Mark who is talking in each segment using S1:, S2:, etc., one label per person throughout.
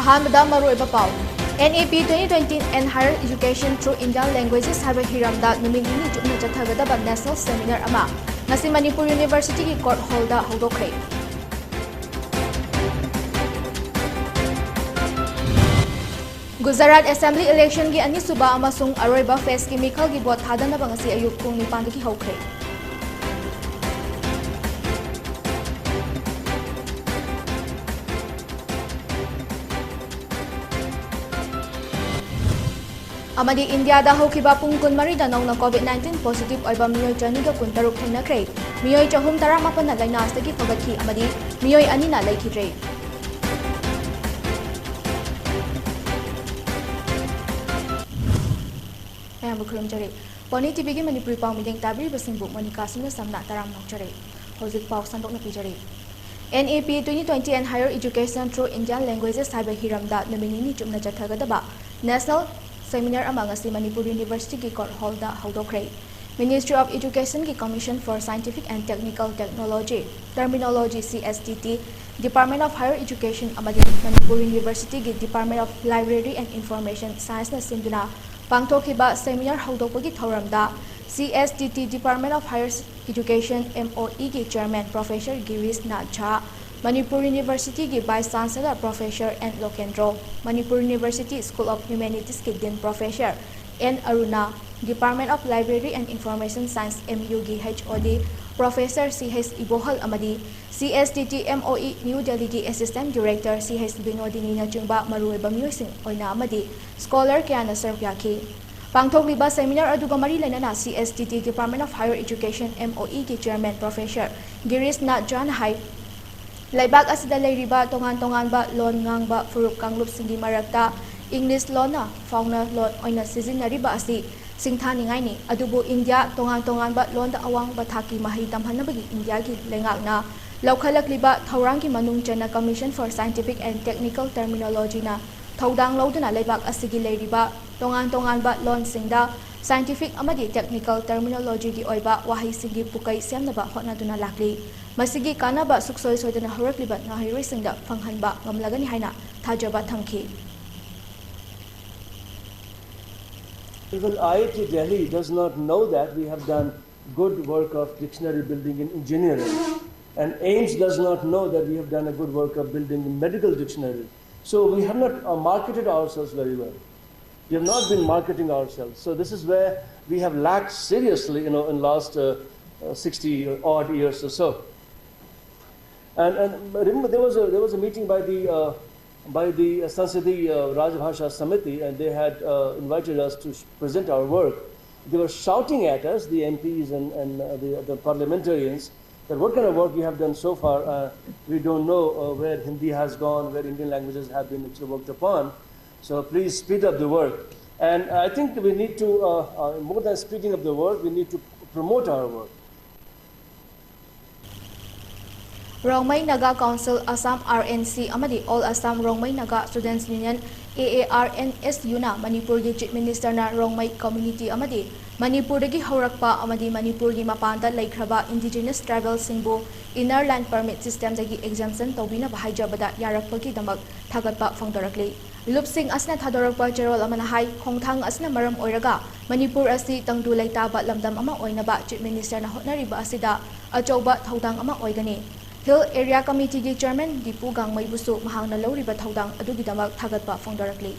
S1: Ahamada Maroiba Pau. NAP 2020 and Higher Education through Indian Languages Haba Hiramda Numini Jumna Jathagadaba National Seminar Ama. Nasi Manipuri University ki Court Holda Hodokre. Gujarat Assembly Election ki Ani Suba Amasung Aroiba Face ki Mikhal ki Bot Hadana Bangasi Ayuk Kung Nipandi ki Hokre. Amadi India da hokiba pung kun mari da nong COVID-19 positive oiba miyoi chani ka kun taruk thengna kre miyoi chahum tara mapan na laina astagi phagakhi amadi miyoi ani na laikhidre ayam bukhrum jare PONYTV gi Manipuri pau mideng tabri basing bu monika sina samna taram nok jare hojik pau sandok na pijare NAP 2020 and Higher Education through Indian Languages Haba Hiramda namini ni chumna jathagadaba National Seminar among us Manipuri University ki Court Holda Hodokre. Ministry of Education ki Commission for Scientific and Technical Technology, Terminology CSTT, Department of Higher Education amadi Manipuri University ki Department of Library and Information Science na sinduna pangthokiba seminar hodokpagi thoramda CSTT Department of Higher Education MOE ki Chairman Professor Girish Nath, Manipur University ki Vice Chancellor Professor N. Lokendro, Manipur University School of Humanities ki Dean Professor N. Aruna, Department of Library and Information Science MUG HOD Professor C.H. Ibohal Amadi, CSTT MOE New Delhi ki Assistant Director C.H. Binodini Nachungba Marueba Musing Oina Amadi, Scholar Kiana Serpiaki. Pangthokliba seminar aduga mari lainana CSTT Department of Higher Education MOE ki Chairman Professor Girish Nath Hai Laibak asida leiriba tongan ba lon ngangba furup kanglup singgi marakta English lona fauna lon oina sizinariba asi singthaningai ni adubu India tongan ba londa awang bathaki mahi tamhanabagi India ki lengakna laukhalakliba thaurangi manung chana Commission for Scientific and Technical Terminology na thaudang lauduna laibak asigi leiriba tongan ba lon singda scientific amadi technical terminology ki oiba wahi singi pukai semnaba hotnaduna lakli masigi kanaba suksoi soidana horakliba nahiri singda phanghanba ngamlagani haina thajaba thangki.
S2: Even IIT Delhi does not know that we have done good work of dictionary building in engineering, and AIMS does not know that we have done a good work of building in medical dictionary. So we have not marketed ourselves very well. We have not been marketing ourselves. So this is where we have lacked seriously, in last 60 odd years or so. And remember, there was a meeting by the Sansadi Rajbhasha Samiti, and they had invited us to present our work. They were shouting at us, the MPs and the parliamentarians, that what kind of work we have done so far. We don't know where Hindi has gone, where Indian languages have been actually worked upon. So please speed up the work. And I think we need to, more than speeding up the work, we need to promote our work.
S1: Rongmai Naga Council Assam RNC amadi All Assam Rongmai Naga Students Union AARNSU na Manipur gi Chief Minister na Rongmai Community amadi Manipur gi haurakpa amadi Manipur gi mapanda laikhraba indigenous tribal singbo inner land permit system dagi exemption tobina bahajabada yarakpagi damak thagatpa phangdorakli Lupsing asna thadorakpa cherol amana hai khongthang asna maram oiraga Manipur asi tangdu laitaba lamdam ama oinaba Chief Minister na hotnariba asida achauba thaudang ama oigani Hill Area Committee ki Chairman Dipu Gangmai busu mahangna lauriba thaudang adugidamak thagatpa phongdorakli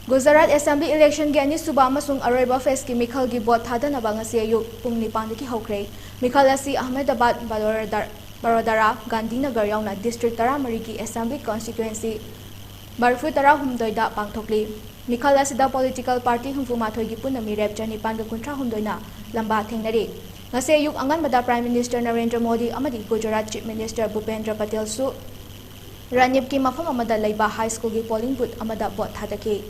S1: Gujarat Assembly Election gi ani suba amasung aroiba face ki Mikhal gi bot thadanaba ngasi ayuk pung 9 ki hokre Mikhal asi Ahmedabad Barodara Gandhinagar yauna District 13 ki Assembly Constituency Barfu Tara Humdoida Pangthokli Mikhal asida political party humfumathoi gi punami rep chani panga kuntra humdoina lamba thengnari ngase ayuk anganbada Prime Minister Narendra Modi amadi Gujarat Chief Minister Bhupendra Patel su Ranip ki mafam amada laiba high school gi polling booth amada bot thadaki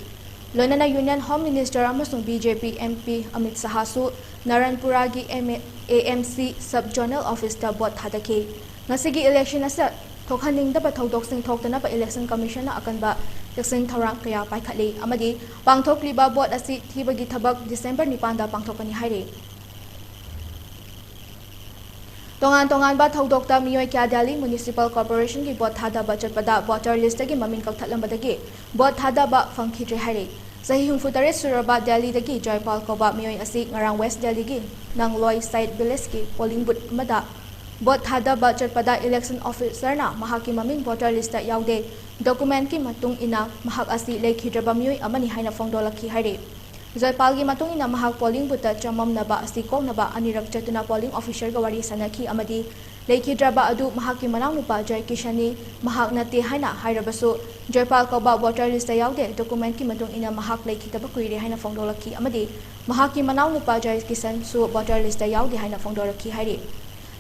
S1: Lonana Union Home Minister amasung BJP MP Amit Saha su Naranpura gi AMC Sub-Zonal Office ta bot thadaki ngase gi election asa thokhaning da bathodok sing thoktana ba Election Commission na akanba yaksin thorang kaya paikhatli amadi pangthokliba bot asi thibagi thabak December 9 da pangthokani haire Tongan tongan ba thaudokta miyoi kya Delhi Municipal Corporation ki bot thada ba chatpada voter list ki maming kauthatlambadagi bot thada ba fangkhidre hari Sahi humfutare suraba Delhi dagi Joypal koba miyoi asi ngarang West Delhi gi nangloi side village ki polling booth mada bot thada ba chatpada election officer na mahaki maming voter list ta yaude document ki matung ina mahak asi lekhidraba miyoi amani haina fongdolakhi hari Joypal gi matung ina mahak polling booth ta chamam naba asi kong naba anirak chatuna polling officer ga wari sanakhi amadi lekhidraba adu mahaki manang nupa Joy Kishani mahak nate haina hairabasu Joypal koba voter list ta yaude document ki matung ina mahak lekhitaba kuire haina fongdolakhi amadi mahaki manang nupa Joy Kishan su voter list ta yaude haina fongdolakhi hari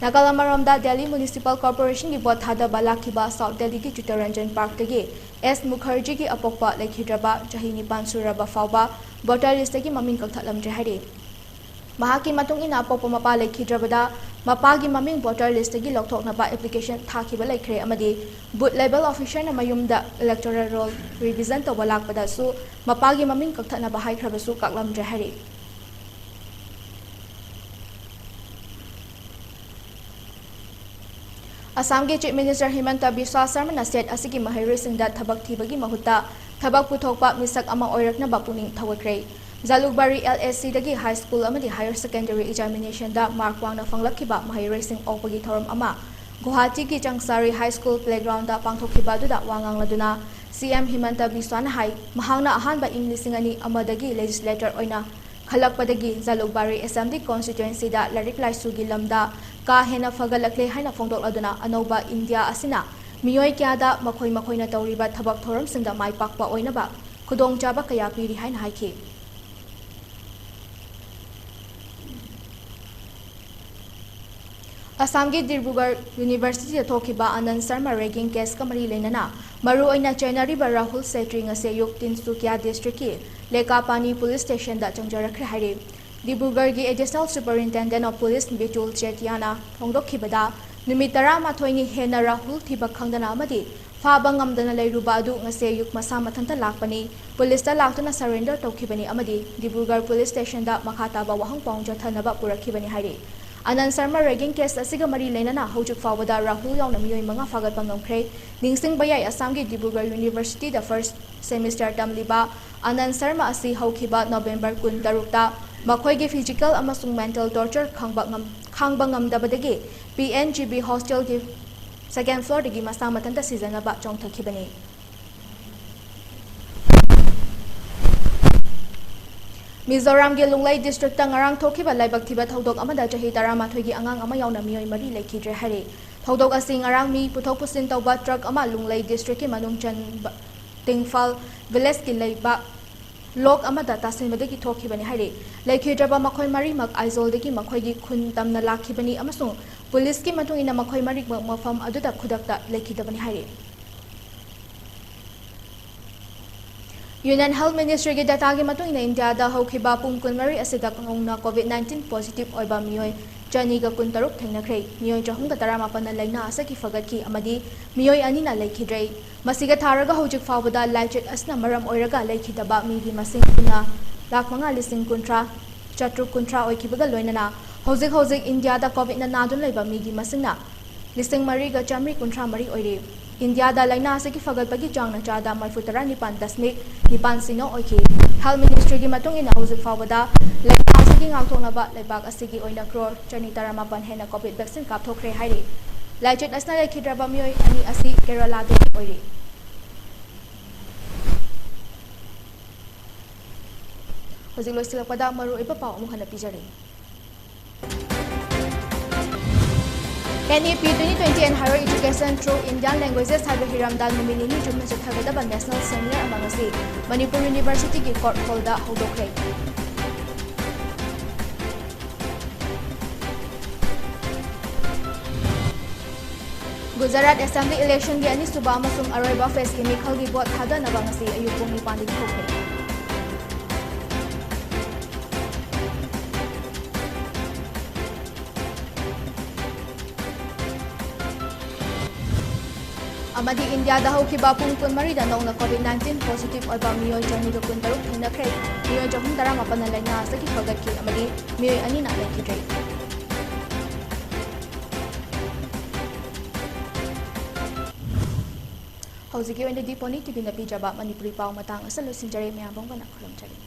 S1: Nagalamaramda Delhi Municipal Corporation ki bot thada balakhiba South Delhi ki Chitaranjan Park tagi S Mukherjee ki apokpa lekhidraba jahini pansuraba fauba voter list ki maming kauthalamdre hari Mahaki matung ina apokpa mapa lekhidrabada mapagi maming voter list gi lokthoknaba application thakiba laikhre amadi booth level officer na mayumda electoral roll revision to balakpada su mapagi maming kauthanaba haikhrabasu kaklamdre hari Assam ke Chief Minister Himanta Biswa Sarma na state asigi mahiroi singda thabak thibagi mahuta thabak puthokpa misak ama oirakna bapuning thawakre Jalukbari LSC dagi high school amadi higher secondary examination da mark wang na fanglakhiba mahiroi sing okpagi thoram ama Guwahati ki Changsari High School playground da pangthokhiba duda wangang laduna CM Himanta Biswa na hai mahangna ahanba English singani amadagi legislator oina khalakpadagi Jalukbari Assembly constituency da larik laisugi lamda ka hena fagalakle haina fongdok aduna anoba India asina miyoi kya da makhoi na tawriba thabak thoram singda mai pakpa oinaba khudong chaba kaya piri haina haiki Assam ki Dirbugar University da thokiba Anand Sharma ragging case kamari lenana maru oina Chainari ba Rahul Setri ngase yuk Tinsukia district ki Lekapani police station da changjarakre hari Dibrugarh gi Additional Superintendent of Police Bitul Chetiana phongdokhibada numit 12 ni hena Rahul thibak khangdana amadi faba ngamdana leiruba adu ngase yuk masa mathanta lakpani police ta laktuna surrender tokhibani amadi Dibrugarh police station da makhata ba wahang pong jathanaba purakhibani hari Anand Sharma ragging case asiga mari lenana hojuk fawada Rahul yauna miyoi manga fagat pangamkhre ningsing bayai Assam gi Dibrugarh University the first semester tamliba Anand Sharma asi hokhiba November 16 ta Makhoi physical amasung mental torture khangba ngamdabadagi PNGB hostel gi second floor dagi masa matanta season ba chongthakibani Mizoram gi Lunglai district ta ngarang thokiba laibak thiba thodok amada jahi 13 gi angang ama yauna miyoi mari lekhidre hari thodok asi ngarang mi puthok pusin tawba truck ama Lunglai district ki manungchan Tingfal village ki laiba Lok amada tasinbadagi thokhibani hari lekhidraba makhoi mari mak aizol dagi makhoi gi khun tamna lakhibani amasung police ki matung ina makhoi mari mafam aduda khudakta lekhidabani hari Union Health Ministry gi data gi matung ina India da hokhiba pum kunmari asida ngongna COVID-19 positive oiba miyoi jani ga kuntaruk thengnakhre miyoi jahung ga 18 laina asaki fagatki amadi miyoi anina lekhidrei masiga tharaga hojik fawada laichit asna maram oiraga leikhidaba migi masing kuna lakmanga lising kuntra chatru kuntra oikibaga loinana hojik India da COVID na nadun leiba migi masingna lising mari ga chamri kuntra mari oire India da laina asaki fagalpagi jangna chada marfutara nipan dasmik nipan sino oiki Health Ministry gi matung ina hojik fawada laina asaki ngakthona ba leibak asigi oina crore chani taramapan hena COVID vaccine kapthokre hairi laichit asna lekhidraba miyoi ani asi Kerala de oire hojik loisilakpada maru iba pau amu hana pijari NEP 2020 and Higher Education through Indian Languages Habi Hiramdal Numini Jumna Chathagada National Senior Amangasi Manipuri University ki court holda hodokre Gujarat Assembly election gi ani suba amasung aroiba face chemical gi bot hada nabangasi ayupong ni pandit thokre Amadi India da hokhiba pung kunmari da nongna COVID-19 positive oiba miyoi jani ga kuntaruk thengnakhre miyoi jahum 18 laina asaki fagatki amadi miyoi ani na lekhidrei ꯍꯧꯖꯤꯛꯀꯤ ꯑꯣꯏꯅꯗꯤ ꯄꯣꯅꯤ ꯇꯤꯚꯤꯅ ꯄꯤꯖꯕ ꯃꯅꯤꯄꯨꯔꯤ ꯄꯥꯎ ꯃꯇꯥꯡ ꯑꯁꯤ ꯂꯣꯏꯁꯤꯟꯖꯔꯦ ꯃꯌꯥꯝ ꯄꯨꯝꯕꯅ ꯈꯨꯔꯨꯝꯖꯔꯤ